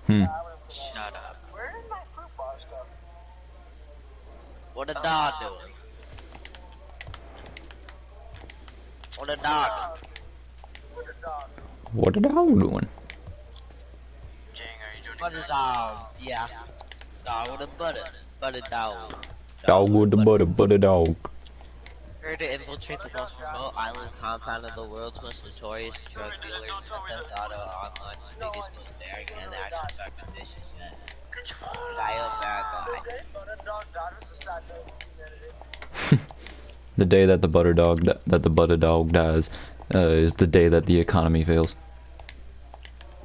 Hmm. Shut up. Where did my fruit bars go? What a dog doing? What a dog? What a dog. What the hell doing? Jing, are you doing What a dog? Yeah. Dog with a butter. Butter dog. Dog with the butter dog. Here to infiltrate the most remote island compound of the world's most notorious drug dealers, Grand Theft Auto Online, the biggest, most daring, and action-packed mission yet. Guy oh bad guy. But a dog died was a sad day for humanity. The day that the butter dog dies is the day that the economy fails.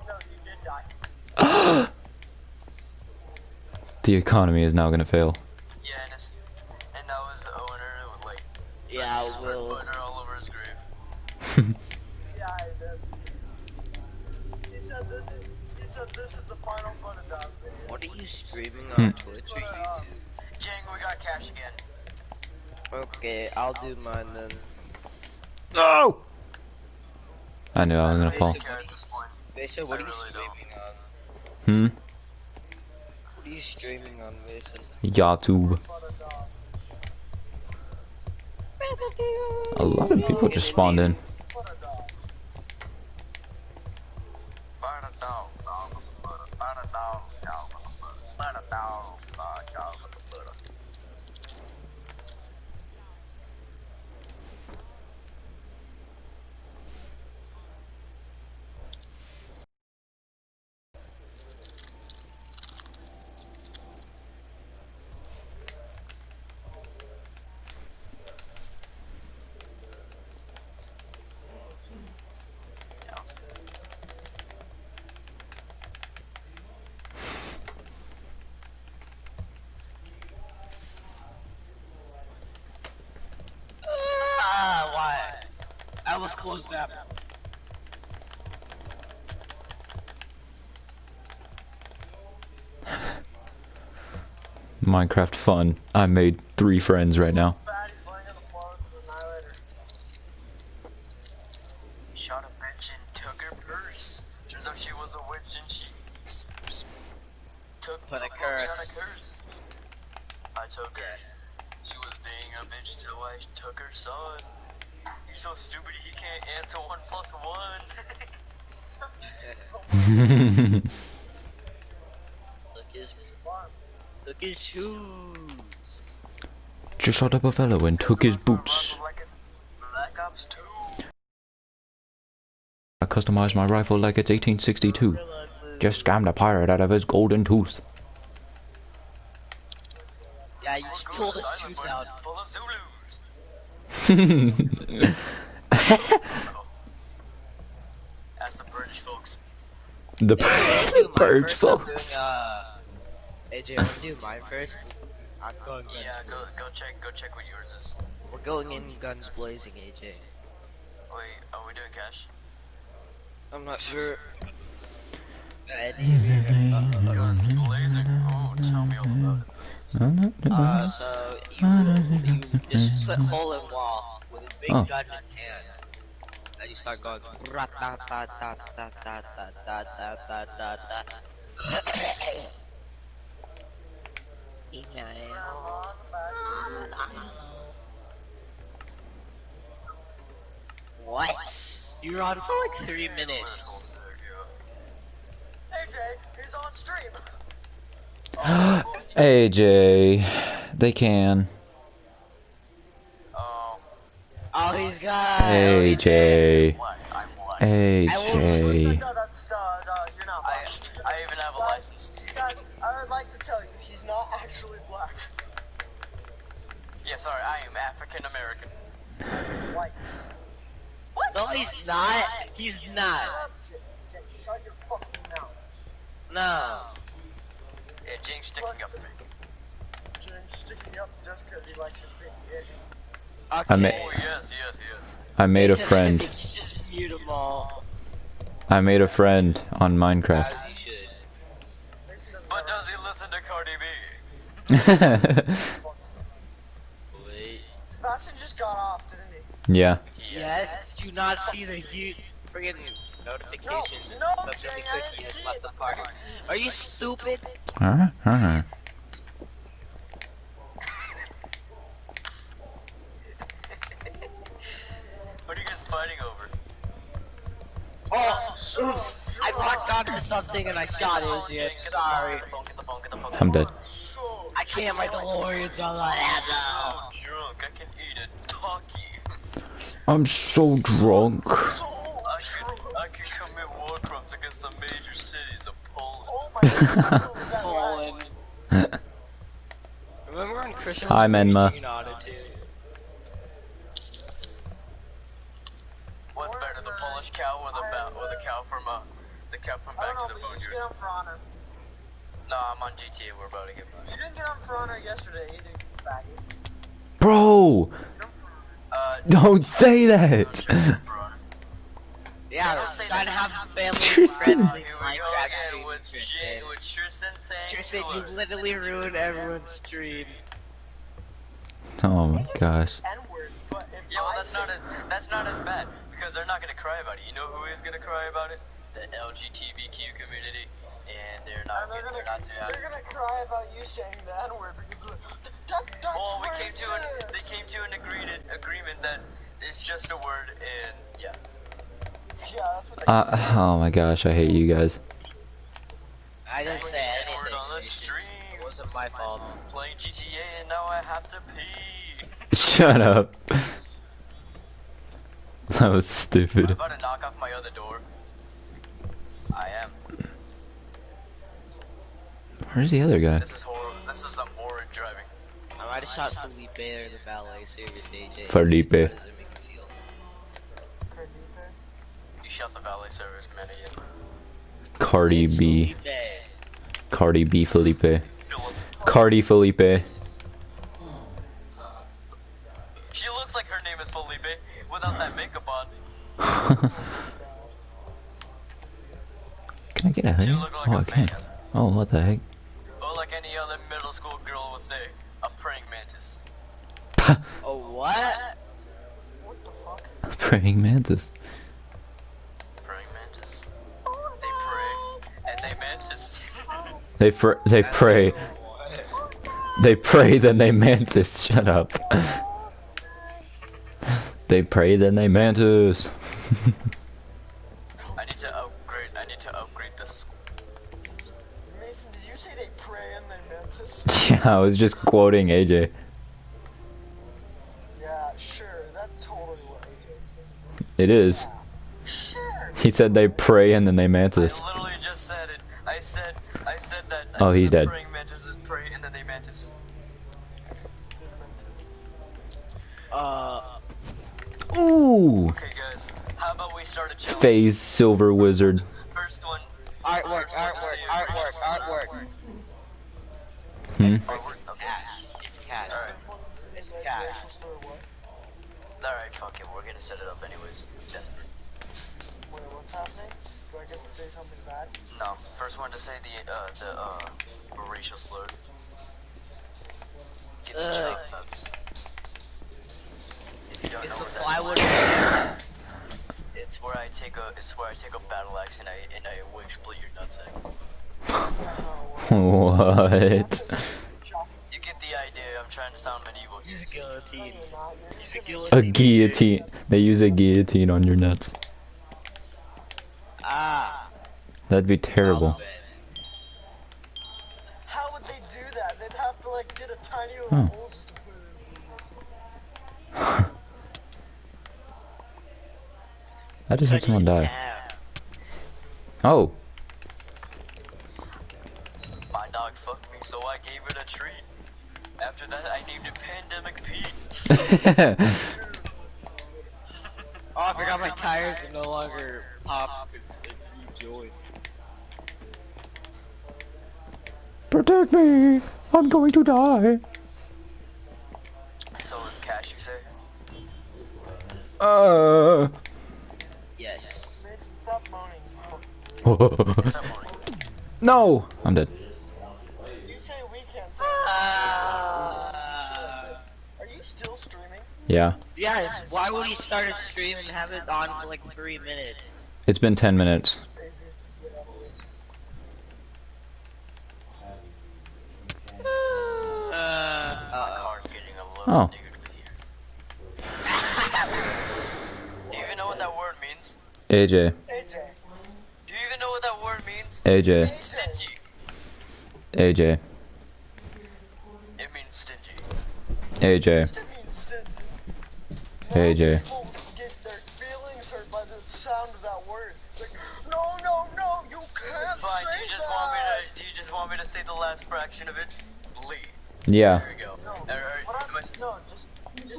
No, you did die. The economy is now gonna fail. Yeah, and that was the owner with like Yeah, Will. butter all over his grave. Yeah, I did. He said this is the final butter dog video. What are you streaming on Twitch or YouTube? Jing, we got cash again. Okay, I'll do mine then. No! I knew I was gonna fall. Mason, what are you streaming on? Hmm? What are you streaming on, Mason? YouTube. A lot of people just spawned in. Why? I was closed up. Minecraft fun. I made 3 friends right now. He shot a bitch and took her purse. Turns out she was a witch and she Put a curse. I took her. She was being a bitch, so I took her son. He's so stupid he can't answer 1 plus 1. Look his shoes. Just shot up a fellow and took his boots. Black Ops 2. I customized my rifle like it's 1862. Just scammed a pirate out of his golden tooth. Yeah, you just pulled his tooth out. Full of Zulus. That's the British folks. The birds, folks. folks. AJ, wanna do mine first? I'm going guns Yeah, blazing. go check what yours is. We're going in guns blazing, AJ. Wait, are we doing cash? I'm not sure. Guns blazing. Oh, tell me all about it. So you just put hole in wall with a big gun in hand. And you start going What? You're on for like 3 minutes. AJ, he's on stream. AJ, they can. Oh, he's got. AJ. What? I'm what? AJ. No, that's you're not black. I even have a license. Guys, I would like to tell you, he's not actually black. Yeah, sorry, I am African American. White. What? No, he's not. He's not. Shut your fucking mouth. No. Yeah, James sticking up to me. James sticking up just because he likes your big dick. Okay. Oh, yes. I made a Listen, I friend. think you just mute them all. I made a friend on Minecraft. As you should. But does he listen to Cardi B? Wait. Sebastian just got off, didn't he? Yeah. Yes. Do you not see the huge friggin' Notifications. No, Subject Jay, I Cookie didn't has see left it. the party. Are you stupid? Alright, alright. What are you guys fighting over? Oh, oops! I locked onto something and I shot it, I'm sorry. I'm dead. So I can't, my DeLorean's on my head now. drunk, I can eat a talkie. I'm so drunk. I can commit war crimes against the major cities of Poland. Oh my god. Poland. Remember when Christian Hi, was Menma. raging on it too? What's better, the Polish cow or the cow from Back to the Boneyard? Get on For Honor. No, I'm on GTA. We're about to get back. You didn't get on For Honor yesterday either. Faggot. Bro! Don't say that! Yeah, I was trying to have a family Tristan. friendly Minecraft stream with Tristan. With Tristan saying Tristan, you literally ruined everyone's stream. Oh my gosh. N-word, but yeah, well, that's not as bad because they're not gonna cry about it. You know who is gonna cry about it? The LGBTQ community, and they're not too happy. They're gonna cry about you saying the N-word because that's well, they came to an agreement that it's just a word, and yeah. Yeah, that's what they said. Oh my gosh, I hate you guys. I didn't say N-word anything. on the stream. It wasn't my fault. Playing GTA and now I have to pee. Shut up. That was I'm stupid. about to knock off my other door. I am. Where's the other guy? This is horrible. This is some horrid driving. I might have shot Felipe or the valet service AJ. Felipe. How does it make you feel? You shot the valet service man again. Cardi B. Felipe. Cardi B Felipe. Philip. Cardi Felipe. She looks like her name is Felipe without that makeup on. Can I get a She hoodie? looked like Oh, a I can. man. Oh, what the heck? Or like any other middle school girl would say, a praying mantis. Oh, what? What the fuck? Praying mantis. Praying mantis. They pray and they mantis. They pray. They pray, then they mantis. Shut up. They pray, then they mantis. I need to upgrade this school. Mason, did you say they pray and they mantis? Yeah, I was just quoting AJ. Yeah, sure, that's totally what It is. Sure. He said they pray and then they mantis. I literally just said it. I said that. Oh, he's dead. Praying mantises pray and then they mantis. Ooh! Okay, guys. How about we start a challenge? Phase Silver Wizard. First one. Artwork. Hmm? Okay. Cash. It's cash. Alright. It's cash. Alright, fuck it. We're gonna set it up anyways. Desperate. Wait, what's happening? Do I get to say something bad? No. First one to say the racial slur. Gets chopped nuts. If you don't It's know the what that plywood. is, it's where I take a battle axe and I will split your nutsack. What? You get the idea. I'm trying to sound medieval. Use a guillotine. Use a A guillotine. guillotine. They use a guillotine on your nuts. Ah. That'd be terrible. How would they do that? They'd have to like get a tiny little Hmm. hole just to put it in. I just had someone die. Oh. My dog fucked me, so I gave it a treat. After that, I named it Pandemic Pete. Oh, I forgot my tires are no longer popped because you joined. Protect me! I'm going to die. So is Cash, you say? Yes. Mason, stop moaning. Stop moaning. No! I'm dead. You say we can't say Are you still streaming? Yeah. Yes, why would he start a stream and have it on for like 3 minutes? It's been 10 minutes. My car's getting a little Oh. negative here. Do you even know what that word means? AJ. AJ. Do you even know what that word means? AJ. Stingy. AJ. It means stingy. AJ. It means stingy. AJ. People get their feelings hurt by the sound of that word. Like, no, no, no, you can't Fine, say you just that. want me to. Do you just want me to say the last fraction of it? Lee. Yeah. There we go. No, Or- or- what I'm, am I st- no, just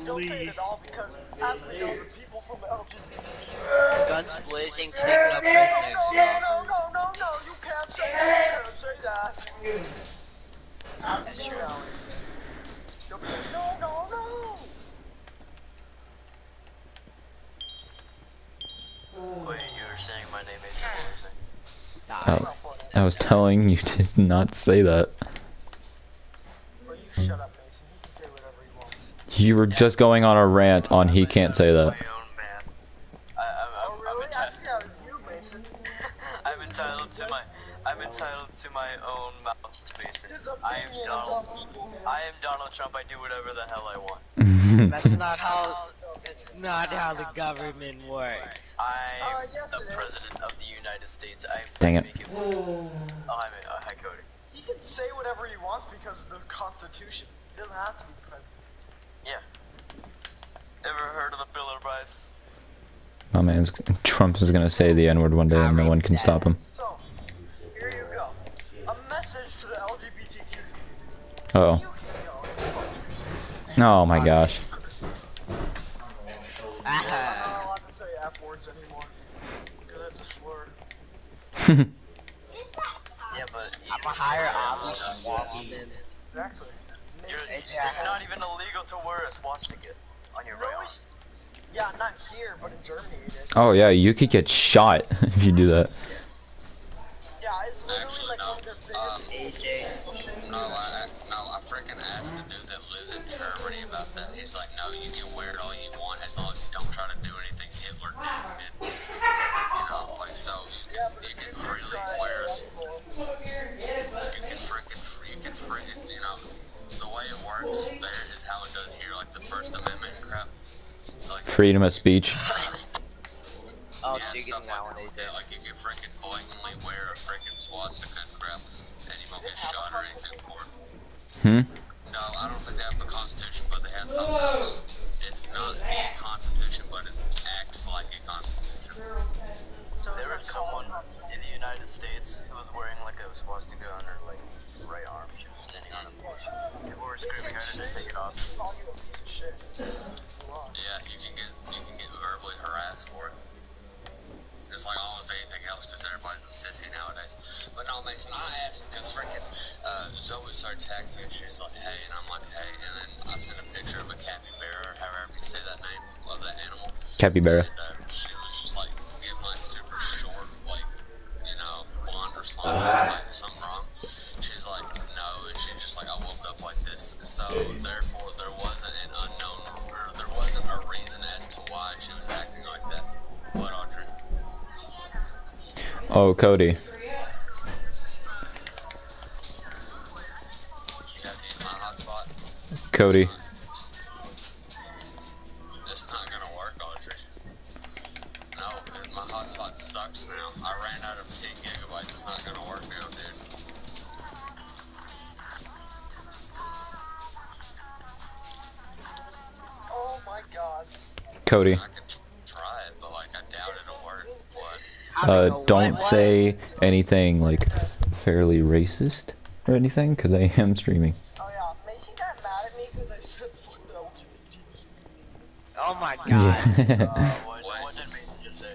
don't say it at all because as we know, the people from the LGBTQ. Guns blazing, taking up prisoners. No, you can't say that. You can't say that. That's true. You'll be like, no. Wait, you were saying my name is amazing. Oh, I was telling you to not say that. Well, you shut up, Mason. He can say whatever he wants. You were just going on a rant on he can't say that. My own man. Oh, really? I think that was you, Mason. I'm entitled to my own mouth, Mason. His I am opinion Donald. about people. I am Donald Trump. I do whatever the hell I want. That's not how. That's not how the government works. I'm yes, the it is. president of the United States. I'm Dang it. making. Oh, hi, Cody. He can say whatever he wants because of the Constitution. He doesn't have to be president. Yeah. Ever heard of the Bill of Rights? My man's Trump is gonna say the N-word one day and no one can stop him. So, here you go. A message to the LGBTQ community. Uh You can go. oh. Oh my gosh. I'm not allowed to say F words anymore. Because it's a slur. Yeah, but I'm a higher obby swapman. Exactly. it's not even illegal to wear a swastika on your right arm. Yeah, not here, but in Germany it is. Oh yeah, you could get shot if you do that. Yeah, it's literally like one of their biggest AJ. No, I freaking asked the dude that lives in Germany about that. He's like, no, you can wear it all you want as long as you don't try to do anything Hitler did. You know, like, so you can freely wear it. You can freaking, you know, the way it works there is how it does here, like the First Amendment and crap. Like, Freedom of speech. Oh, yeah, so you're stuff getting that one, like AJ. that. Like, you can freaking blatantly wear a freaking swastika and crap, and you won't get shot or anything for it. Hmm? No, I don't think they have a constitution, but they have something else. It's not a constitution, but it acts like a constitution. There was someone in the United States who was wearing like a swastika on her like right arm. She was standing on a beach. People were screaming at her to take it off. call you a piece of shit. Yeah, you can get verbally harassed for it. Just like almost anything else, because everybody's a sissy nowadays. But no, Mason, I asked because freaking Zoe started texting me. She's like, hey, and I'm like, hey, and then I sent a picture of a capybara, or however you say that name of that animal. Capybara. And she was just like, giving my super short, like, you know, blonde responses. Like, something wrong. She's like, no, and she's just like, I woke up like this. So therefore, there wasn't an unknown, or there wasn't a reason as to why she was acting like that. What, Audrey? Oh, Cody. You got to use my hotspot. Cody. It's not gonna work, Audrey. No, my hotspot sucks now. I ran out of 10 gigabytes. It's not gonna work now, dude. Oh my god. Cody. I can try it, but like I doubt it'll work. What? Don't say anything like fairly racist or anything, because I am streaming. Oh yeah, Mason got mad at me because I said fuck the LGBTQ. Oh my god. Yeah. What did Mason just say?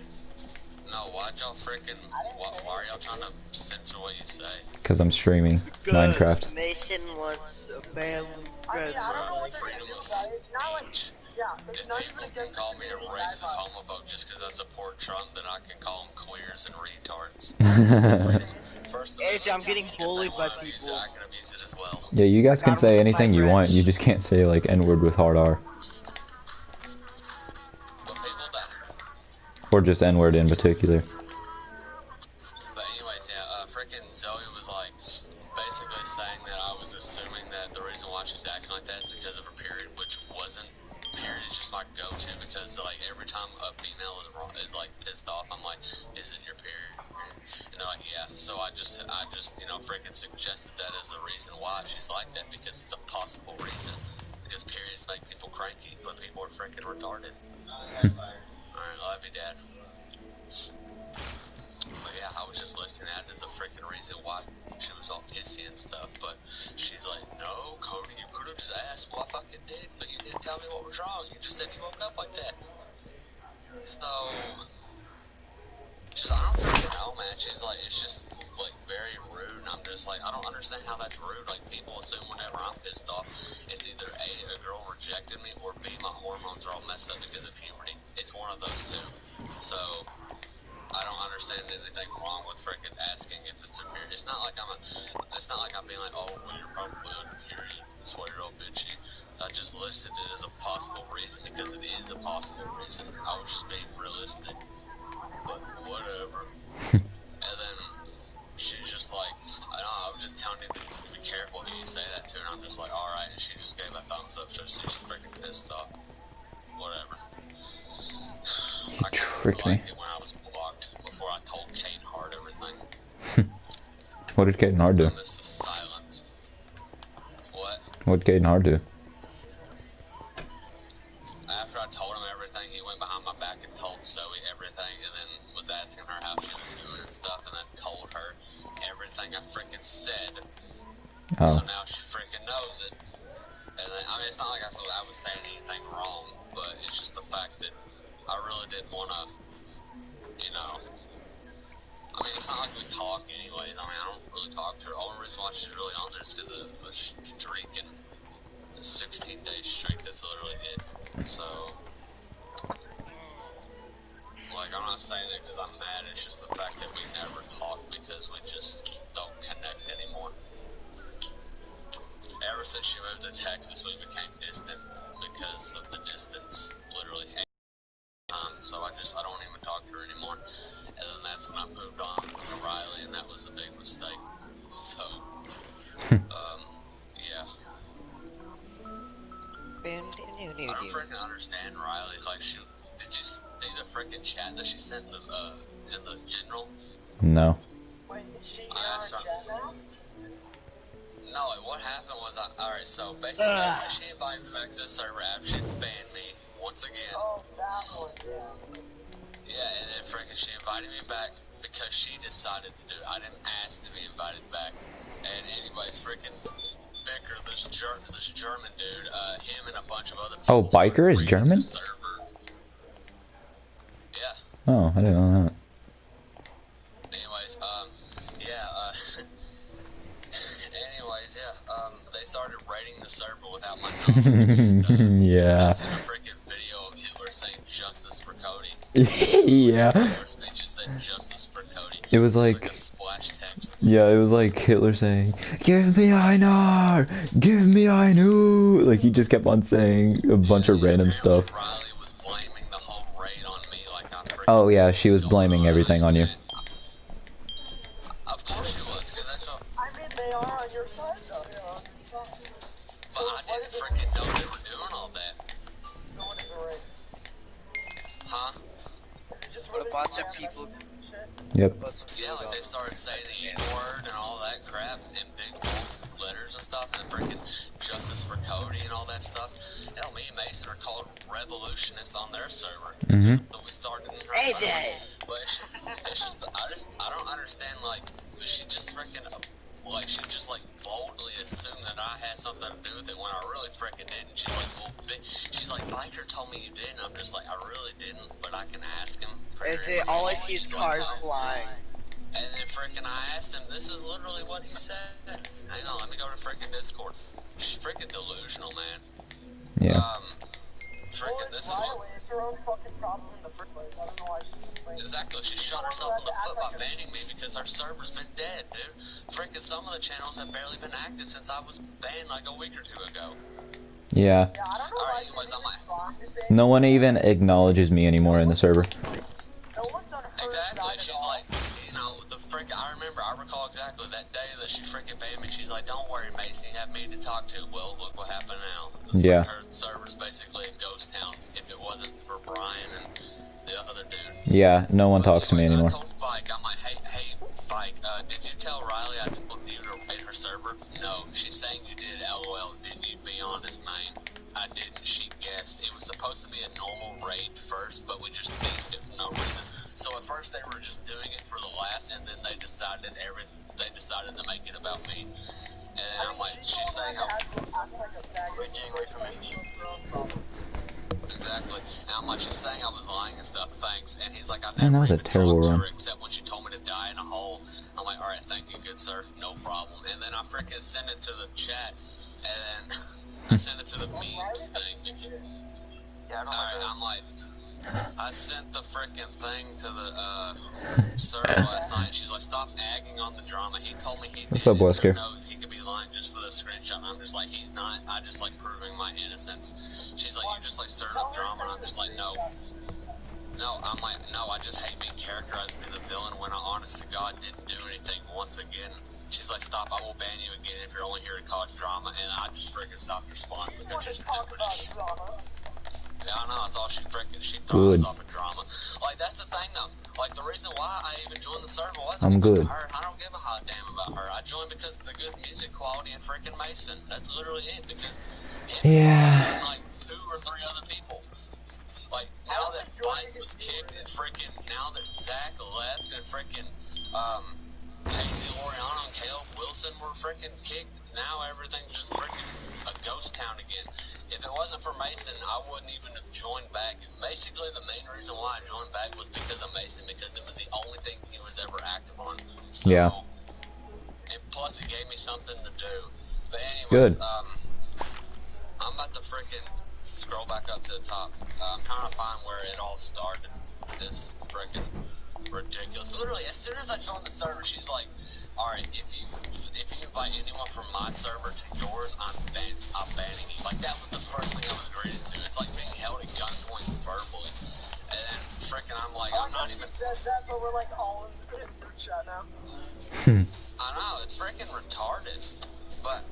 No, why'd y'all freaking? Why are y'all trying to censor what you say? Because I'm streaming Minecraft. Mason wants a family. I mean, I don't know what they're Freedom gonna do of about it. It's not like, yeah, it's If not people even can against call me a the racist guidelines. homophobe just because I support Trump, then I can call them queers and retards. First of all, AJ, I'm getting if they bullied by wanna abuse people. it, I can abuse it as well. Yeah, you guys can Got him say with anything my you want. wrench. You just can't say like N-word with hard R. But people that Or just N-word in particular. freaking Zoe was like basically saying that I was assuming that the reason why she's acting like that is because of her period, which wasn't. Period is just my go-to because like every time a female is like pissed off, I'm like, "Is it your period?" And they're like, "Yeah." So I just you know freaking suggested that as a reason why she's like that because it's a possible reason. Because periods make people cranky, but people are freaking retarded. Alright, love you, Dad. But yeah, I was just listing that as a freaking reason why she was all pissy and stuff, but she's like, no, Cody, you could have just asked. Well, I fucking did, but you didn't tell me what was wrong. You just said you woke up like that. So, I don't freaking know, man. She's like, it's just, like, very rude, and I'm just like, I don't understand how that's rude. Like, people assume whenever I'm pissed off, it's either A, a girl rejected me, or B, my hormones are all messed up because of puberty. It's one of those two. So, I don't understand anything wrong with freaking asking if it's a period. It's not like I'm being like, oh, well, you're probably on your period. That's why you're all bitchy. I just listed it as a possible reason because it is a possible reason. I was just being realistic. But whatever. And then she's just like, I don't know, I was just telling you to be careful who you say that to. And I'm just like, alright. And she just gave a thumbs up. So she's freaking pissed off. Whatever. I kind of liked it when I was blocked before I told Kate Hart everything. What did Kate Hart do? This is silence. What? What did Kate Hart do? After I told him everything, he went behind my back and told Zoe everything, and then was asking her how she was doing and stuff, and then told her everything I freaking said. Oh. So now she freaking knows it. And then, I mean, it's not like I thought I was saying anything wrong, but it's just the fact that I really didn't want to, you know, I mean, it's not like we talk anyways. I mean, I don't really talk to her. The only reason why she's really on there is because of a streak and a 16-day streak. That's literally it. So, like, I'm not saying that because I'm mad. It's just the fact that we never talk because we just don't connect anymore. Ever since she moved to Texas, we became distant because of the distance, literally. So I don't even talk to her anymore. And then that's when I moved on to Riley, and that was a big mistake. So, yeah. I don't freaking understand Riley. Like, did you see the freaking chat that she sent in the general? No. Wait, is she on chat now? No, like, what happened was, alright, so basically, she invited me back to the server after she banned me once again. Oh, that one, yeah. Yeah, and then freaking she invited me back because she decided to do it. I didn't ask to be invited back. And anyways, freaking Bicker, this German dude, him and a bunch of other people. Oh, Biker is German? Yeah. Oh, I didn't know that. Anyways, they started raiding the server without my knowledge. Yeah. I seen a freaking video of Hitler saying justice for Cody. Yeah. Her speech just said justice for Cody. It was like a splash text. Yeah, it was like Hitler saying, "Give me Einar! Give me Ainu!" Like, he just kept on saying a bunch of random stuff. Riley was blaming the whole raid on me, like I freaking Oh yeah, she was blaming everything on you. Of course she was, because that's all. I mean, they are on your side, though. They're on your side. But I didn't freaking know they were doing all that. Going to the raid. Huh? But a bunch of people. Yep. Yeah, like they started saying the N-word and all that crap in big bold letters and stuff, and then freaking justice for Cody and all that stuff. Hell, me and Mason are called revolutionists on their server. Mm-hmm. So we started in her AJ! server. But it's just, I don't understand, like, she just freaking, like, she just, like, boldly assumed that I had something to do with it when I really freaking didn't. She's like, well, she's like, Biker told me you did, and I'm just like, I really didn't, but I can ask him. AJ, all I see is cars flying. And then freaking I asked him, this is literally what he said. Hang on, let me go to freaking Discord. She's freaking delusional, man. Yeah. Freaking, this is what... It's her own fucking problem in the first place. I don't know why she's complaining. Exactly, she shot herself in the foot by banning me because her server's been dead, dude. Freaking some of the channels have barely been active since I was banned like a week or two ago. Yeah. Yeah, I don't know Alright, why anyways, I'm like... No one even acknowledges me anymore in the server. No one's on her Exactly, side she's at all. like, you know, the freaking, I recall exactly that day that she freaking banned me. She's like, don't worry, Mason, you have me to talk to. Well, look what happened now. Yeah. Her server's basically a ghost town if it wasn't for Brian and the other dude. Yeah, no one talks to me anymore. I told Bike, I'm like, hey, Bike, did you tell Riley I told you to raid her server? No, she's saying you did, LOL. Didn't you be honest, man? I didn't. She guessed. It was supposed to be a normal raid first, but we just themed it for no reason. So at first they were just doing it for the laughs, and then they decided to make it about me. And I'm like, she's saying We're getting away from me. exactly. And I'm like, she's saying I was lying and stuff. Thanks. And he's like, I Man, that never was a even terrible talked to run. her except when she told me to die in a hole. I'm like, all right, thank you, good sir, no problem. And then I freaking sent it to the chat, and then I sent it to the memes thing. Yeah, I don't Alright, I'm like, I sent the freaking thing to the server last night. She's like, stop agging on the drama. He told me he What's did up, it. Who Wesker? knows? He could be lying just for the screenshot. And I'm just like, he's not. I just like proving my innocence. She's like, you just like stirred up drama. And I'm just like, no. No, I'm like, no, I just hate being characterized as the villain when I honest to God didn't do anything once again. She's like, stop, I will ban you again if you're only here to cause drama. And I just freaking stopped responding because she's stupid as shit. Yeah, I know, that's all she thrives off of drama. Like, that's the thing, though. Like, the reason why I even joined the server wasn't because of her. I don't give a hot damn about her. I joined because of the good music quality and freaking Mason. That's literally it, because Yeah. and, like, 2 or 3 other people. Like, now that Mike was kicked and freaking, now that Zach left and freaking, Casey Loriano and Caleb Wilson were freaking kicked, now everything's just freaking a ghost town again. If it wasn't for Mason, I wouldn't even have joined back. Basically, the main reason why I joined back was because of Mason, because it was the only thing he was ever active on. So, yeah. And plus, it gave me something to do. But anyways, Good. I'm about to freaking scroll back up to the top. I'm trying to find where it all started. It's freaking ridiculous. Literally, as soon as I joined the server, she's like, alright, if you invite anyone from my server to yours, I'm banning you. Like, that was the first thing I was greeted to. It's like being held at gunpoint verbally. And then, freaking, I'm like, I'm not even... said that, but we're like all in the group chat now. I know, it's freaking retarded. But,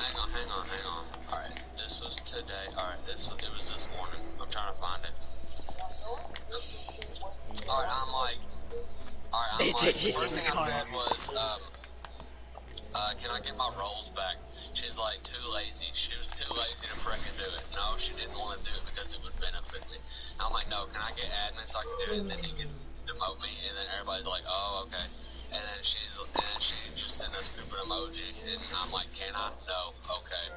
hang on. Alright, this was today. Alright, it was this morning. I'm trying to find it. Alright, I'm like, first thing I said was, can I get my rolls back? She's like, too lazy. She was too lazy to freaking do it. No, she didn't want to do it because it would benefit me. I'm like, no, can I get admin so I can do it? And then he can demote me, and then everybody's like, oh, okay. And then she just sent a stupid emoji, and I'm like, can I? No, okay.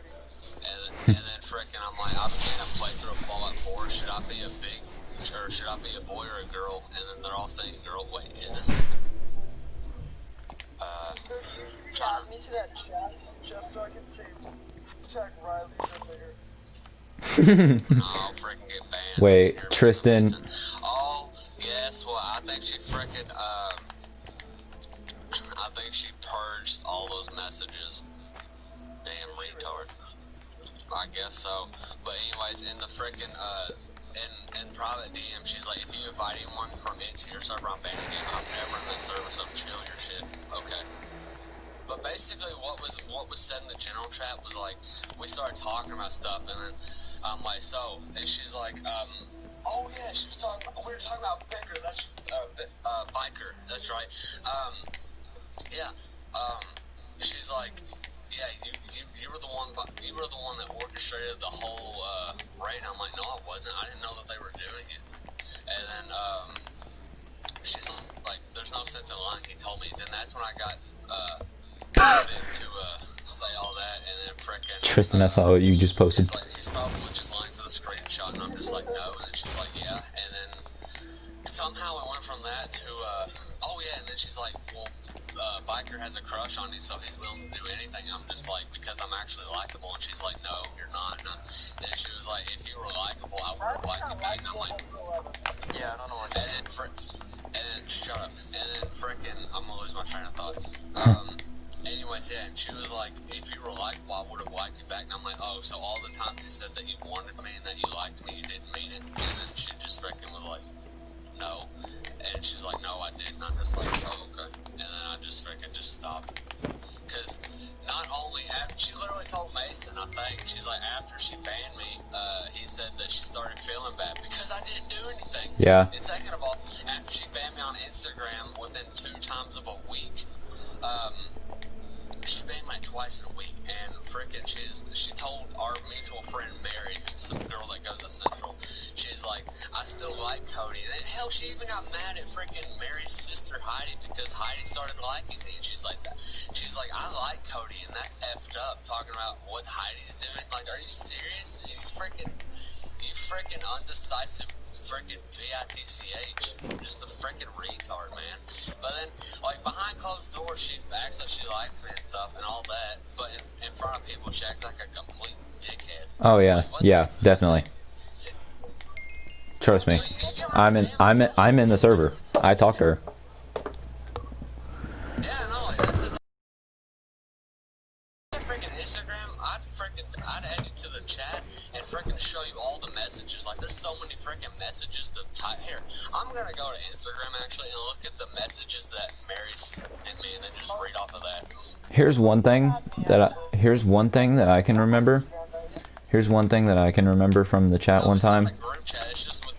And then frickin' I'm like, I'm gonna play through a Fallout 4. Should I be a boy or a girl? And then they're all saying girl. Wait, is this? Add me to that chat just so I can say check Riley's in there. No, I'll freaking get banned. Wait, Here, Tristan. Oh, guess what? I think she freaking I think she purged all those messages. Damn retard. I guess so. But anyways, in the freaking in private DM, she's like, if you invite anyone from it to your server, I'm banning you. I'm never in that server, so chill your shit. Okay. But basically, what was said in the general chat was like, we started talking about stuff, and then I'm like, so, and she's like, oh yeah, we were talking about Biker, that's Biker, that's right. Yeah, she's like, yeah, you were the one that orchestrated the whole raid. I'm like, no, I wasn't. I didn't know that they were doing it. And then she's like, there's no sense in lying. He told me. Then that's when I got to say all that, and then frickin' Tristan, I saw what you just posted. He's like, he's probably just lying for the screenshot, and I'm just like, no. And then she's like, yeah. And then somehow it went from that to oh yeah. And then she's like, well, Biker has a crush on you, so he's willing to do anything. I'm just like, because I'm actually likable. And she's like, no, you're not. And then she was like, if you were likable, I would have liked you back. And I'm like, Yeah, I don't know what. and then shut up. And then frickin', I'm gonna lose my train of thought. Anyways, yeah, and she was like, if you were likable, I would have liked you back. And I'm like, oh, so all the times you said that you wanted me and that you liked me, you didn't mean it. And then she just frickin' was like, no. And she's like, no, I didn't. I'm just like, oh, okay. And then I just freaking just stopped. Because not only after, she literally told Mason, I think, she's like, after she banned me, he said that she started feeling bad because I didn't do anything. Yeah. And second of all, after she banned me on Instagram within 2 times of a week, she banned me like twice in a week, and freaking, she told our mutual friend Mary, who's some girl that goes to Central, she's like, I still like Cody. And hell, she even got mad at freaking Mary's sister Heidi because Heidi started liking me, and she's like, I like Cody, and that's effed up. Talking about what Heidi's doing, like, are you serious? You freaking undecisive freaking bitch. Just a freaking retard, man. But then, like, behind closed doors, she acts like she likes me and stuff and all that. But in front of people, she acts like a complete dickhead. Oh yeah, Like, yeah, definitely. Trust me. I'm in the server. I talked to her. Yeah, no, this is freaking Instagram. I'd add you to the chat and freaking show you all the messages. Like, there's so many freaking messages to type. Here, I'm gonna go to Instagram actually and look at the messages that Mary sent me and then just read off of that. Here's one thing that I can remember. Here's one thing that I can remember from the chat one time. It's not a group chat. It's just with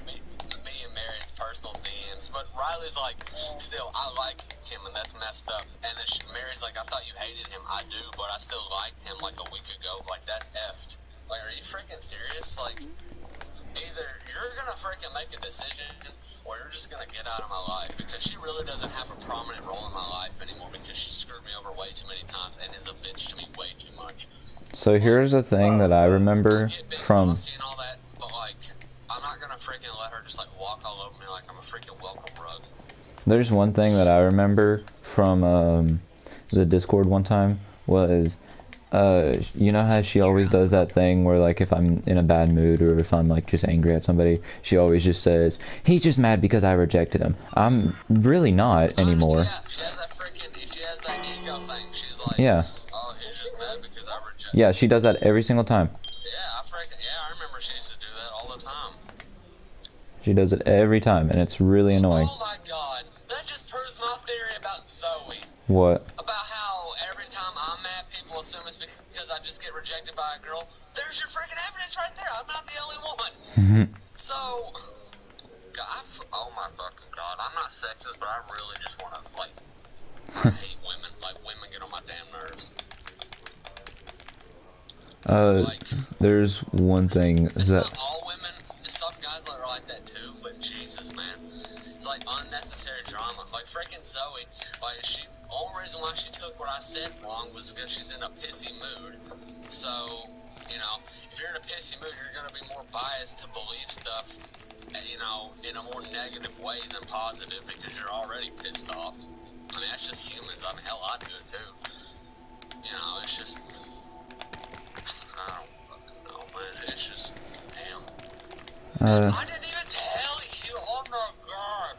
me and Mary's personal DMs. But Riley's like, still, I like him, and that's messed up. And then Mary's like, I thought you hated him. I do, but I still liked him like a week ago. Like, that's effed. Like, are you freaking serious? Like, either you're gonna freaking make a decision, or you're just gonna get out of my life, because she really doesn't have a prominent role in my life anymore, because she screwed me over way too many times and is a bitch to me way too much. So here's a thing that I remember from. And all that, but like, I'm not gonna freaking let her just like walk all over me like I'm a freaking welcome rug. There's one thing that I remember from the Discord one time was, you know how she always does that thing where, like, if I'm in a bad mood or if I'm like just angry at somebody, she always just says, he's just mad because I rejected him. I'm really not anymore. Yeah, she has that freaking, she has that ego thing. She's like, yeah. Oh, he's just mad because I rejected him. Yeah, she does that every single time. I remember she used to do that all the time. She does it every time, and it's really annoying. Oh my god, that just proves my theory about Zoe. What? About how every time I'm mad, people assume it's because I just get rejected by a girl. There's your freaking evidence right there. I'm not the only one. So, oh my fucking god, I'm not sexist, but I really just want to, like, I hate women. Like, women get on my damn nerves. There's one thing It's that... not all women. Some guys are like that too, but Jesus, man. It's like unnecessary drama. Like freaking Zoe, like only reason why she took what I said wrong was because she's in a pissy mood. So, you know, if you're in a pissy mood, you're gonna be more biased to believe stuff, you know, in a more negative way than positive because you're already pissed off. I mean, that's just humans. I mean, hell, I do it too. You know, it's just... I don't fucking know, man. It's just, damn. I didn't even tell you. Oh my god.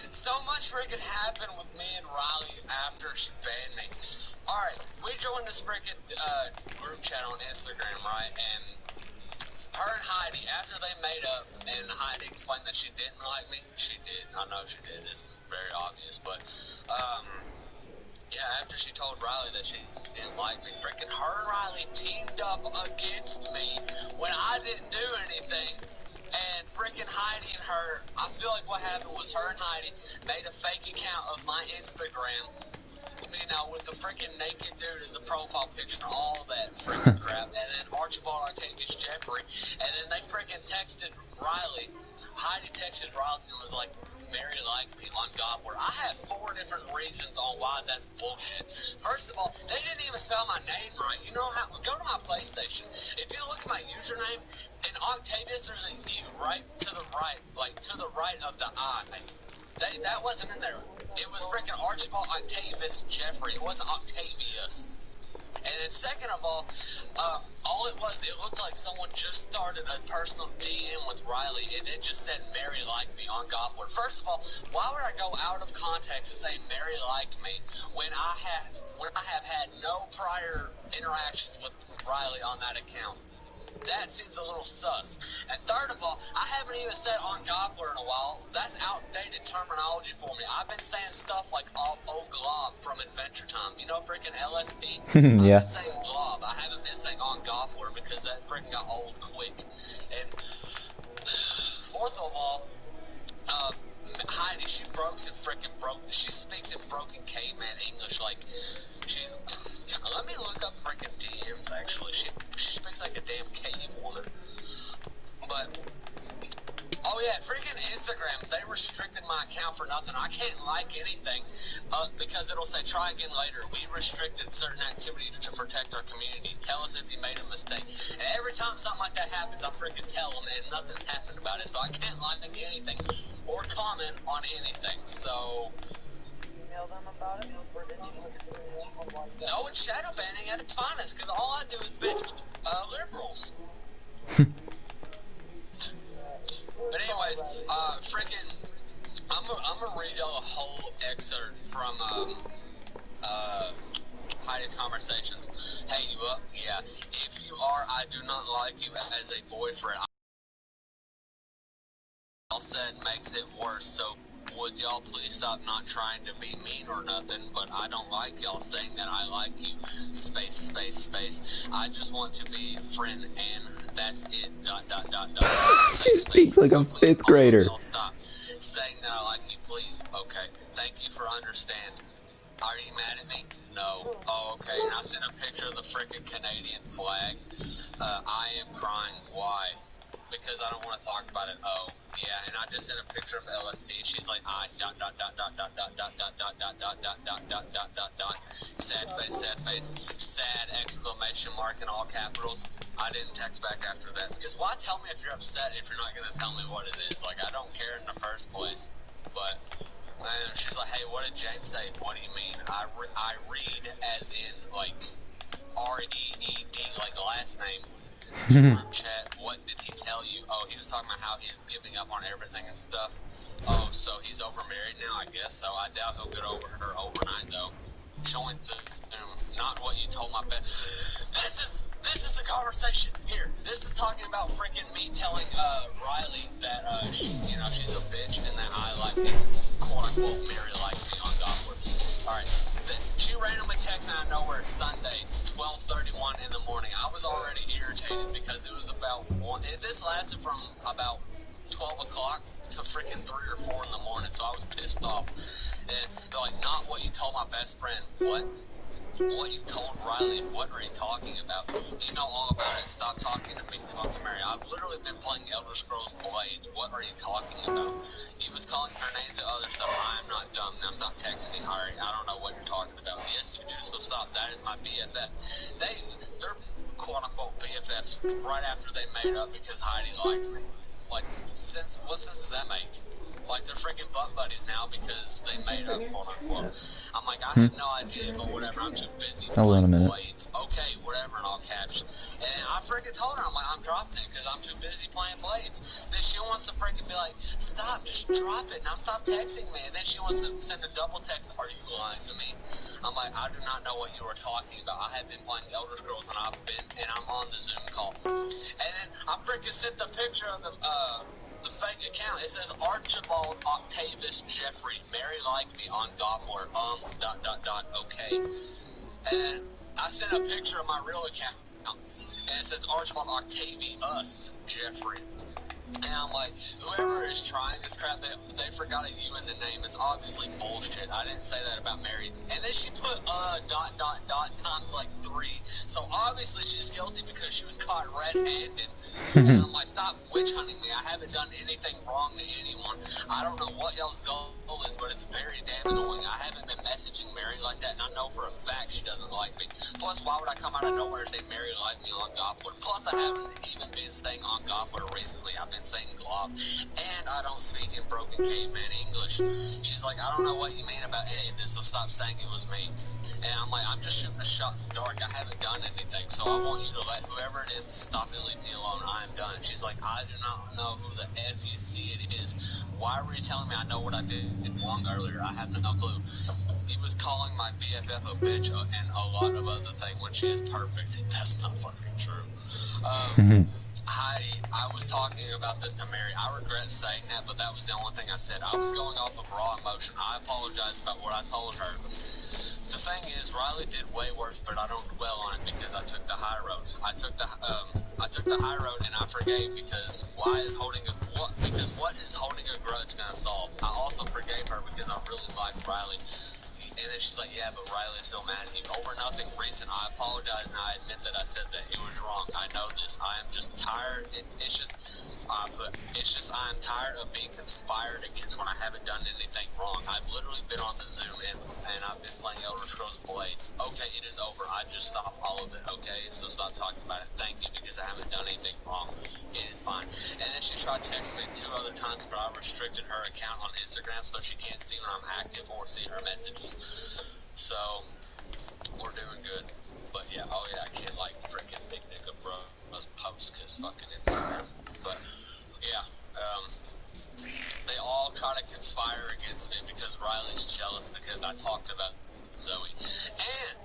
So much freaking happened with me and Riley after she banned me. Alright, we joined this freaking group chat on Instagram, right? And her and Heidi, after they made up, and Heidi explained that she didn't like me. She did. I know she did. It's very obvious, but, yeah, after she told Riley that she didn't like me, freaking her and Riley teamed up against me when I didn't do anything. And freaking Heidi and her, I feel like what happened was her and Heidi made a fake account of my Instagram, you know, with the freaking naked dude as a profile picture, all that freaking crap. And then Archibald Octavius Jeffrey. And then they freaking texted Riley. Heidi texted Riley and was like, Mary liked me on Godward. I have 4 different reasons on why that's bullshit. First of all, they didn't even spell my name right. You know how? Go to my PlayStation. If you look at my username, in Octavius, there's a U right to the right, like to the right of the I. That wasn't in there. It was freaking Archibald Octavius Jeffrey. It wasn't Octavius. And then second of all it was, it looked like someone just started a personal DM with Riley, and it just said Mary liked me on Godward. First of all, why would I go out of context to say Mary liked me when I have had no prior interactions with Riley on that account? That seems a little sus. And third of all, I haven't even said on Gobbler in a while. That's outdated terminology for me. I've been saying stuff like oh glob from Adventure Time. You know freaking LSP? I've Yeah. been saying glob. I haven't been saying on Gobbler because that freaking got old quick. And fourth of all, Heidi, she she speaks in broken caveman English, like, she's, let me look up freaking DMs, actually, she speaks like a damn cave woman, but, oh yeah, freaking Instagram, they restricted my account for nothing. I can't like anything, because it'll say try again later. We restricted certain activities to protect our community. Tell us if you made a mistake. And every time something like that happens, I freaking tell them, and nothing's happened about it. So I can't like anything or comment on anything. So Email them about it, or did you look at the email? no, it's shadow banning at its finest, because all I do is bitch with liberals. But anyways, freaking, I'm gonna read y'all a whole excerpt from Heidi's conversations. Hey, you up? Yeah. If you are, I do not like you as a boyfriend. Y'all said makes it worse, so would y'all please stop not trying to be mean or nothing, but I don't like y'all saying that I like you. Space, space, space. I just want to be a friend, and that's it. ... She speaks like a fifth grader. Y'all stop saying that I like you, please. Okay. Thank you for understanding. Are you mad at me? No. Oh, okay. And I sent a picture of the frickin' Canadian flag. I am crying. Why? Because I don't want to talk about it. Oh, yeah. And I just sent a picture of LSD. She's like, I ... Sad face, sad exclamation mark in all capitals. I didn't text back after that. Because why tell me if you're upset if you're not going to tell me what it is? Like, I don't care in the first place. But... and she's like, hey, what did James say? What do you mean? I read as in, like, R-E-E-D, like the last name. Group chat, what did he tell you? Oh, he was talking about how he's giving up on everything and stuff. Oh, so he's over married now, I guess. So I doubt he'll get over her overnight, though. Join Zoom, not what you told my This is the conversation here. This is talking about freaking me telling Riley that she's a bitch and that I like quote unquote Mary like me on Doppler. All right, she randomly texted me out of nowhere Sunday, 12:31 in the morning. I was already irritated because it was about this lasted from about 12 o'clock to freaking 3 or 4 in the morning, so I was pissed off. And they're like, not what you told my best friend. What? What you told Riley? What are you talking about? You know all about it. Stop talking to me. Talk to Mary. I've literally been playing Elder Scrolls Blades. What are you talking about? He was calling her names and other stuff. I am not dumb. Now stop texting me, Harry. I don't know what you're talking about. Yes, you do, so stop. That is my BFF. They're quote-unquote BFFs right after they made up because Heidi liked me. Like, what sense does that make? Like, they're freaking butt buddies now because they made up, quote unquote. I'm like, I have no idea, but whatever, I'm too busy playing Blades. Okay, whatever, and all caps. And I freaking told her, I'm like, I'm dropping it because I'm too busy playing Blades. Then she wants to freaking be like, stop, just drop it, now stop texting me. And then she wants to send a double text, are you lying to me? I'm like, I do not know what you are talking about. I have been playing Elder Scrolls, and I'm on the Zoom call. And then I freaking sent the picture of the fake account. It says Archibald Octavius Jeffrey, Mary like me on Gobbler, okay. And I sent a picture of my real account, and it says Archibald Octavius Jeffrey. And I'm like, whoever is trying this crap, they forgot a U in the name. It's obviously bullshit. I didn't say that about Mary. And then she put times like 3. So obviously she's guilty because she was caught red-handed. And I'm like, stop witch hunting me. I haven't done anything wrong to anyone. I don't know what y'all's goal is, but it's very damn annoying. I haven't been messaging Mary like that, and I know for a fact she doesn't like me. Plus, why would I come out of nowhere and say Mary like me on Gobbler? Plus, I haven't even been saying on Gobbler recently. I've been saying glob, and I don't speak in broken caveman English. She's like, I don't know what you mean about any of this, so stop saying it was me. And I'm like, I'm just shooting a shot in the dark. I haven't done anything, so I want you to let whoever it is to stop and leave me alone. I am done. She's like, I do not know who the F you see it is. Why were you telling me I know what I did wrong earlier? I have no clue. He was calling my BFF a bitch and a lot of other things when she is perfect. That's not fucking true. I was talking about this to Mary. I regret saying that, but that was the only thing I said. I was going off of raw emotion. I apologize about what I told her. The thing is, Riley did way worse, but I don't dwell on it because I took the high road. I took the high road, and I forgave because because what is holding a grudge gonna solve? I also forgave her because I really liked Riley. And then she's like, yeah, but Riley's still mad at you over nothing recent. I apologize, and I admit that I said that it was wrong. I know this. I am just tired. I'm tired of being conspired against when I haven't done anything wrong. I've literally been on the Zoom and I've been playing Elder Scrolls Blades. Okay, it is over. I just stopped all of it. Okay, so stop talking about it. Thank you, because I haven't done anything wrong. It is fine. And then she tried texting me 2 other times, but I restricted her account on Instagram so she can't see when I'm active or see her messages. So we're doing good. But yeah, oh yeah, I can't like freaking big nigga bro post because fucking Instagram. But yeah, they all try to conspire against me because Riley's jealous because I talked about Zoe. And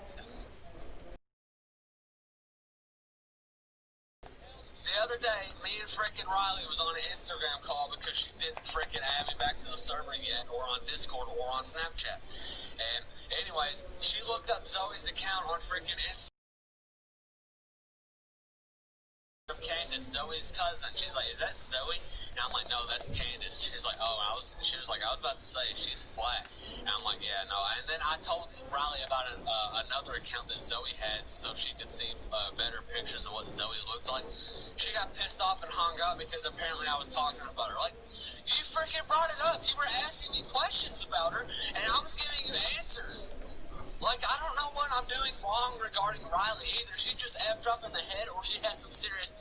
the other day, me and freaking Riley was on an Instagram call because she didn't freaking add me back to the server yet, or on Discord, or on Snapchat. And anyways, she looked up Zoe's account on freaking Instagram. Of Candace, Zoe's cousin. She's like, is that Zoe? And I'm like, no, that's Candace. She's like, oh, she was like, I was about to say, she's flat. And I'm like, yeah, no. And then I told Riley about another account that Zoe had so she could see better pictures of what Zoe looked like. She got pissed off and hung up because apparently I was talking about her. Like, you freaking brought it up. You were asking me questions about her, and I was giving you answers. Like, I don't know what I'm doing wrong regarding Riley either. She just effed up in the head, or she has some serious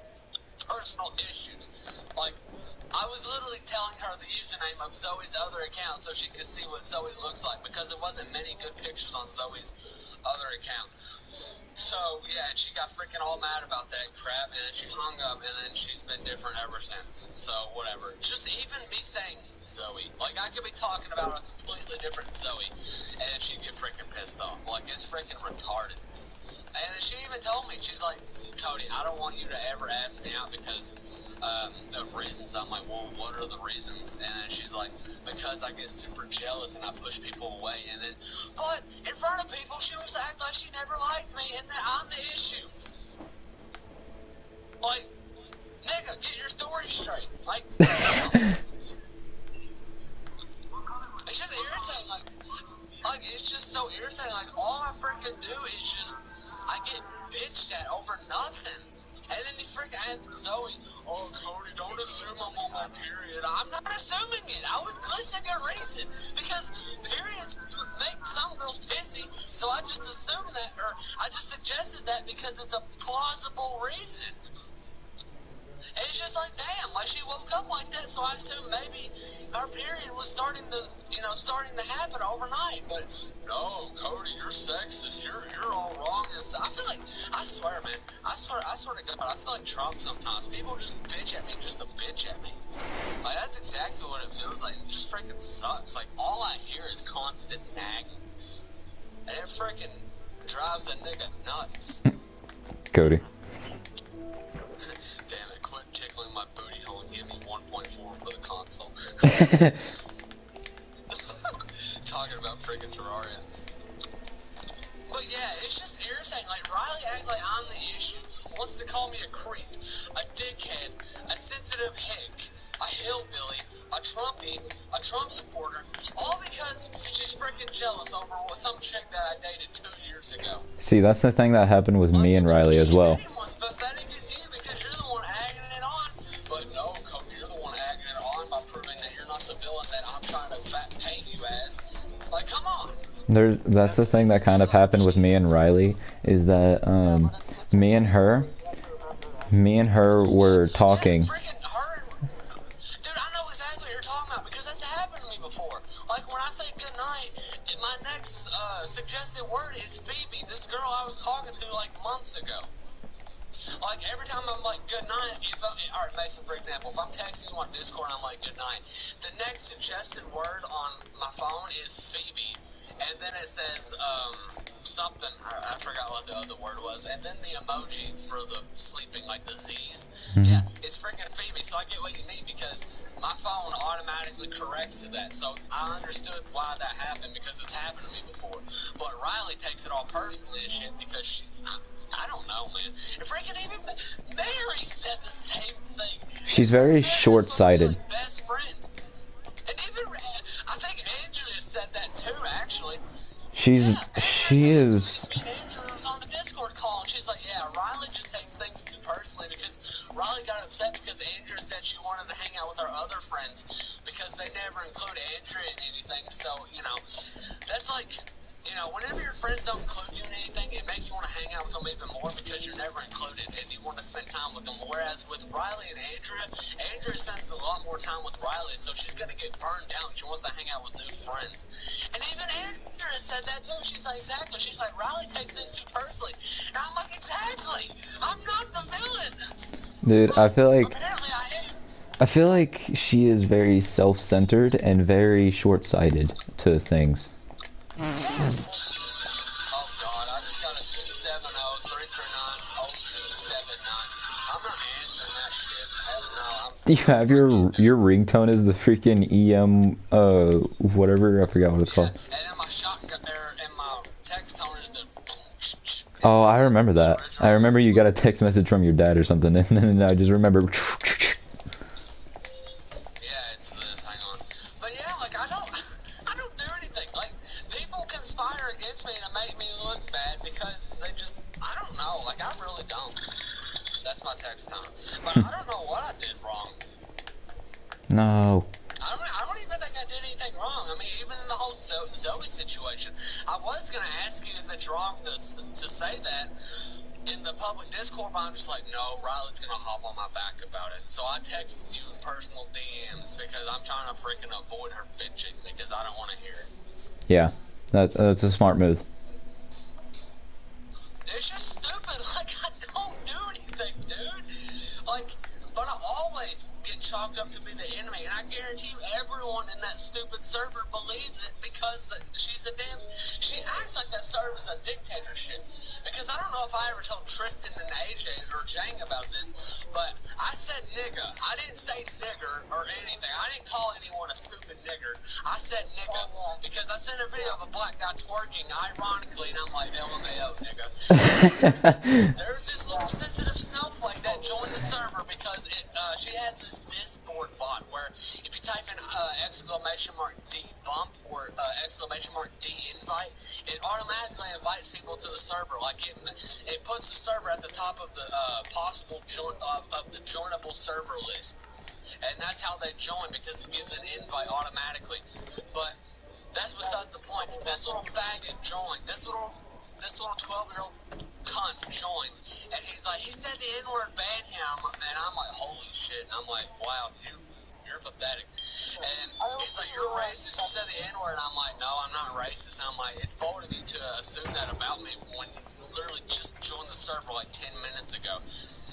personal issues. Like, I was literally telling her the username of Zoe's other account so she could see what Zoe looks like, because there wasn't many good pictures on Zoe's other account. So, yeah, and she got freaking all mad about that crap, and then she hung up, and then she's been different ever since. So, whatever. Just even me saying Zoe. Like, I could be talking about a completely different Zoe, and she'd get freaking pissed off. Like, it's freaking retarded. And she even told me, she's like, Cody, I don't want you to ever ask me out because of reasons. I'm like, well, what are the reasons? And then she's like, because I get super jealous and I push people away. And then, but in front of people, she was acting like she never liked me and that I'm the issue. Like, nigga, get your story straight. Like, it's just irritating. Like, it's just so irritating. Like, all I freaking do is just, I get bitched at over nothing. And then you freaking and Zoe, oh, Cody, don't assume I'm on my period. I'm not assuming it. I was listening to reason. Because periods make some girls pissy. So I just assumed that, or I just suggested that because it's a plausible reason. And it's just like, damn, like she woke up like that, so I assumed maybe her period was starting to happen overnight. But no, Cody, you're sexist. You're all wrong. And so I feel like, I swear, man, I swear to God, I feel like Trump sometimes. People just bitch at me just to bitch at me. Like, that's exactly what it feels like. It just freaking sucks. Like, all I hear is constant nagging. And it freaking drives a nigga nuts. Cody. Damn it, quit tickling my booty hole and give me 1.4 for the console. Talking about freaking Terraria. But yeah, it's just irritating. Like, Riley acts like I'm the issue. Wants to call me a creep, a dickhead, a sensitive hick, a hillbilly, a Trumpy, a Trump supporter, all because she's freaking jealous over some chick that I dated 2 years ago. See, that's the thing that happened with me and Riley as well. If anyone's pathetic as you because you're the one agging it on. But no, Cody, you're the one agging it on by proving that you're not the villain that I'm trying to paint you as. Like, come on. That's the thing that kind of happened with me and Riley, is that me and her were talking. Freaking her. Dude, I know exactly what you're talking about because that's happened to me before. Like, when I say goodnight, my next suggested word is Phoebe, this girl I was talking to like months ago. Like, every time I'm like, good night, alright, Mason, for example, if I'm texting you on Discord and I'm like, good night, the next suggested word on my phone is Phoebe. And then it says, something. I forgot what the other word was. And then the emoji for the sleeping, like the Z's. Yeah, it's freaking Phoebe. So I get what you mean because my phone automatically corrects to that. So I understood why that happened because it's happened to me before. But Riley takes it all personally and shit because she. I don't know, man. And freaking even Mary said the same thing. She's And very Mary and Mary are supposed to be, short-sighted. like, best friends. And even I think Andrea said that too, actually. She Yeah, Andrea said that too. is. Me and Andrea was on the Discord call, and she's like, "Yeah, Riley just takes things too personally because Riley got upset because Andrea said she wanted to hang out with her other friends because they never include Andrea in anything. So you know, that's like." You know, whenever your friends don't include you in anything, it makes you want to hang out with them even more because you're never included and you want to spend time with them. Whereas with Riley and Andrea spends a lot more time with Riley, so she's going to get burned out. She wants to hang out with new friends. And even Andrea said that too. She's like, exactly. She's like, Riley takes things too personally. And I'm like, exactly. I'm not the villain. Dude, I feel like Apparently I am. she is very self-centered and very short-sighted to things. Yes. Oh God, I just got a 270-339-0279. I'm not answering that shit. Hell no. Do you have your ringtone is the freaking EM whatever, I forgot what it's Yeah, called. and then my shotgun and my text tone is the. Oh, I remember that. original. I remember you got a text message from your dad or something, and then I just remember. Yeah, it's this. Hang on. But yeah, like I don't do anything. Like people conspire against me to make me look bad because they just. I don't know. Like I really don't. That's my text tone. But I don't know what I did wrong. No. I don't even think I did anything wrong. I mean, even in the whole Zoe situation, I was going to ask you if it's wrong to say that in the public Discord, but I'm just like, no, Riley's going to hop on my back about it. So I texted you in personal DMs because I'm trying to freaking avoid her bitching because I don't want to hear it. Yeah, that's a smart move. It's just stupid. Like, I don't do anything, dude. Like, but I always get chalked up to be the enemy, and I guarantee you everyone in that stupid server believes it because she's a damn... She acts like that server is a dictatorship. Because I don't know if I ever told Tristan and AJ or Jang about this, but I said nigga. I didn't say nigger or anything. I didn't call anyone a stupid nigger. I said nigga because I sent a video of a black guy twerking ironically, and I'm like, LMAO, nigga. There's this little sensitive snowflake that joined the server because she has this Discord bot where if you type in !D bump or !D invite, it automatically invites people to the server. Like it puts the server at the top of the possible of the joinable server list, and that's how they join because it gives an invite automatically. But that's besides the point. This little faggot joined. This little 12-year-old cunt joined, and he's like, he said the N-word, ban him, and I'm like, holy shit. And I'm like, wow, you're pathetic. And he's like, you're racist. You said the N-word. And I'm like, no, I'm not racist. And I'm like, it's bold of you to assume that about me when you literally just joined the server like 10 minutes ago.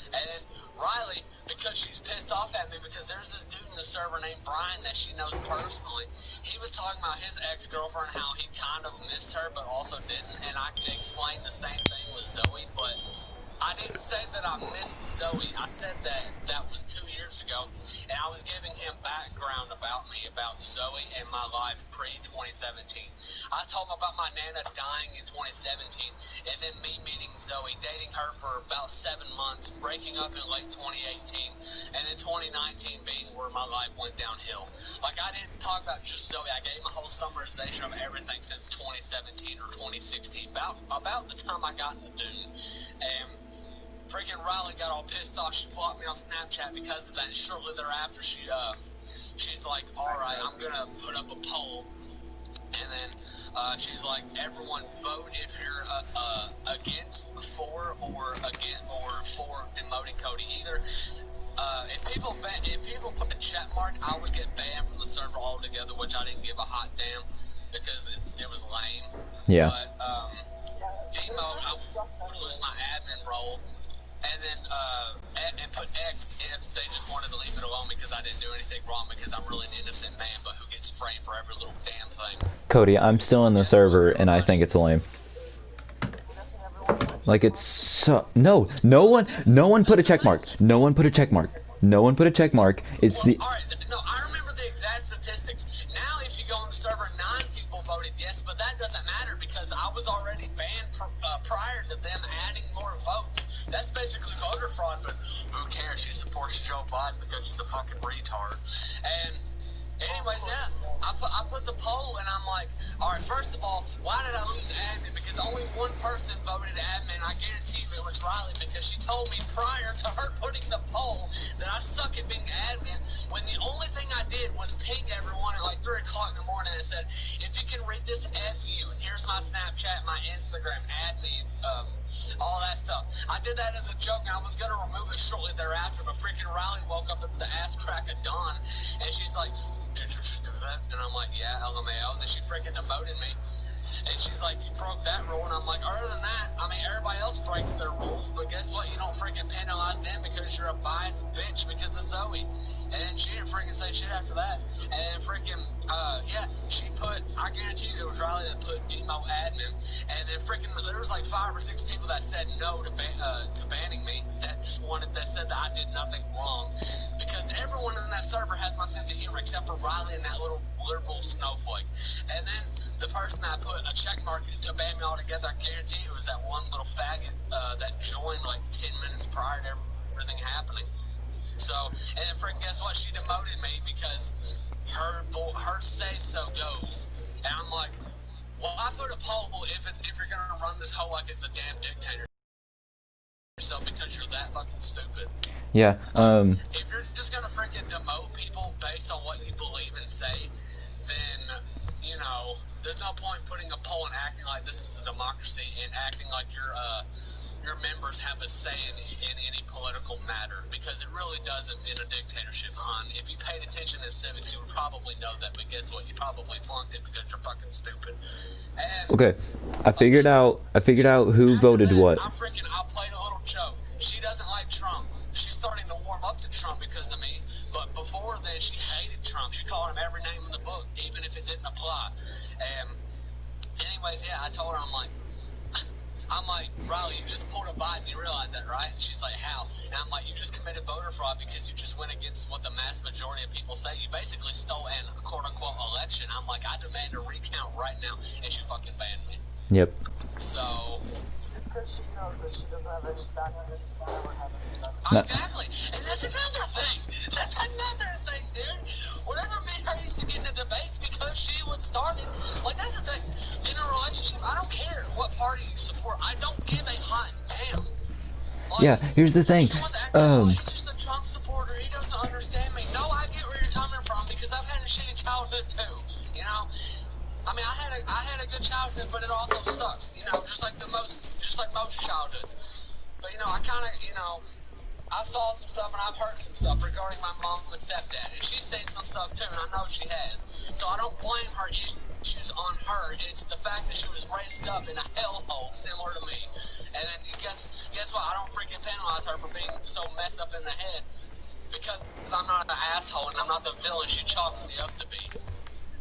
And then Riley, because she's pissed off at me because there's this dude in the server named Brian that she knows personally. He was talking about his ex-girlfriend, how he kind of missed her but also didn't. And I explained the same thing with Zoe, but I didn't say that I missed Zoe. I said that was 2 years ago, and I was giving him background about me, about Zoe and my life pre-2017. I told him about my Nana dying in 2017, and then me meeting Zoe, dating her for about 7 months, breaking up in late 2018, and then 2019 being where my life went downhill. Like, I didn't talk about just Zoe. I gave him a whole summarization of everything since 2017 or 2016, about the time I got into Dune. And freaking Riley got all pissed off. She blocked me on Snapchat because of that. And shortly thereafter, she's like, all right, I'm going to put up a poll. And then she's like, everyone vote if you're against, for, or demoting Cody. Either if people put a chat mark, I would get banned from the server altogether, which I didn't give a hot damn because it was lame. Yeah. But demote, I would lose my admin role. And then and put X if they just wanted to leave it alone because I didn't do anything wrong because I'm really an innocent man, but who gets framed for every little damn thing. Cody, I'm still in the server, and I think it's lame. Like it's so no one put a check mark. No one put a check mark. No one put a check mark. It's the All right, no, I remember the exact statistics. Now, if you go on the server, 9 people voted yes, but that doesn't matter because I was already banned prior to them adding more votes. That's basically voter fraud, but who cares? She supports Joe Biden because she's a fucking retard. And anyways, yeah, I put the poll and I'm like, all right, first of all, why did I lose admin? Because only one person voted admin. I guarantee you it was Riley because she told me prior to her putting the poll that I suck at being admin when the only thing I did was ping everyone at like 3 o'clock in the morning and said, if you can read this, F you, and here's my Snapchat, my Instagram, add me, all that stuff. I did that as a joke and I was going to remove it shortly thereafter, but freaking Riley woke up at the ass crack of dawn and she's like, did you just do that? And I'm like, yeah, LMAO. And then she freaking demoted me. And she's like, you broke that rule. And I'm like, other than that, I mean, everybody else breaks their rules. But guess what? You don't freaking penalize them because you're a biased bitch because of Zoe. And then she didn't freaking say shit after that. And then freaking, yeah, she put, I guarantee you it was Riley that put Demo admin. And then freaking, there was like 5 or 6 people that said no to banning me. That just wanted, that said that I did nothing wrong. Because everyone in that server has my sense of humor except for Riley and that little liberal snowflake. And then the person that put a check mark to ban me altogether, I guarantee it was that one little faggot that joined like 10 minutes prior to everything happening. So, and then freaking guess what? She demoted me because her say so goes. And I'm like, well, I put a poll if you're gonna run this whole like it's a damn dictator. So because you're that fucking stupid. yeah. If you're just gonna freaking demote people based on what you believe and say, then you know there's no point putting a poll and acting like this is a democracy and acting like your members have a say in any political matter because it really doesn't in a dictatorship, hon. If you paid attention in civics, you would probably know that. But guess what? You probably flunked it because you're fucking stupid. And Okay. I figured out who voted what. I played a little joke. She doesn't like Trump. She's starting to warm up to Trump because of me. But before then, she hated Trump. She called him every name in the book, even if it didn't apply. And anyways, yeah, I told her, I'm like, Riley, you just pulled a Biden, you realize that, right? And she's like, how? And I'm like, you just committed voter fraud because you just went against what the mass majority of people say. You basically stole an quote-unquote election. I'm like, I demand a recount right now. And she fucking banned me. Yep. So... It's because she knows that she doesn't have any backup. Exactly. And that's another thing. That's another thing, dude. Whatever made her used to get into debates because she would start it. Like, that's the thing. In a relationship, I don't care what party you support. I don't give a hot damn. Like, Yeah, here's the thing. She wants to act like, oh, he's just a Trump supporter. He doesn't understand me. No, I get where you're coming from because I've had a shitty childhood too. You know? I mean, I had a good childhood, but it also sucked. You know, just like most childhoods. But, you know, I kind of, you know, I saw some stuff and I've heard some stuff regarding my mom and stepdad. And she's seen some stuff too, and I know she has. So I don't blame her issues on her. It's the fact that she was raised up in a hellhole similar to me. And then guess what? I don't freaking penalize her for being so messed up in the head. Because I'm not an asshole and I'm not the villain she chalks me up to be.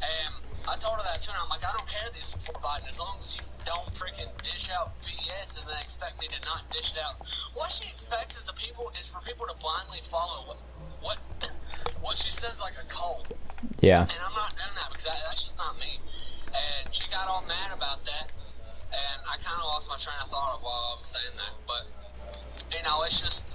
And I told her that too, and I'm like, I don't care that you support Biden as long as you don't freaking dish out BS and then expect me to not dish it out. What she expects is for people to blindly follow what she says like a cult. Yeah. And I'm not doing that because that's just not me. And she got all mad about that, and I kind of lost my train of thought of while I was saying that. But you know, it's just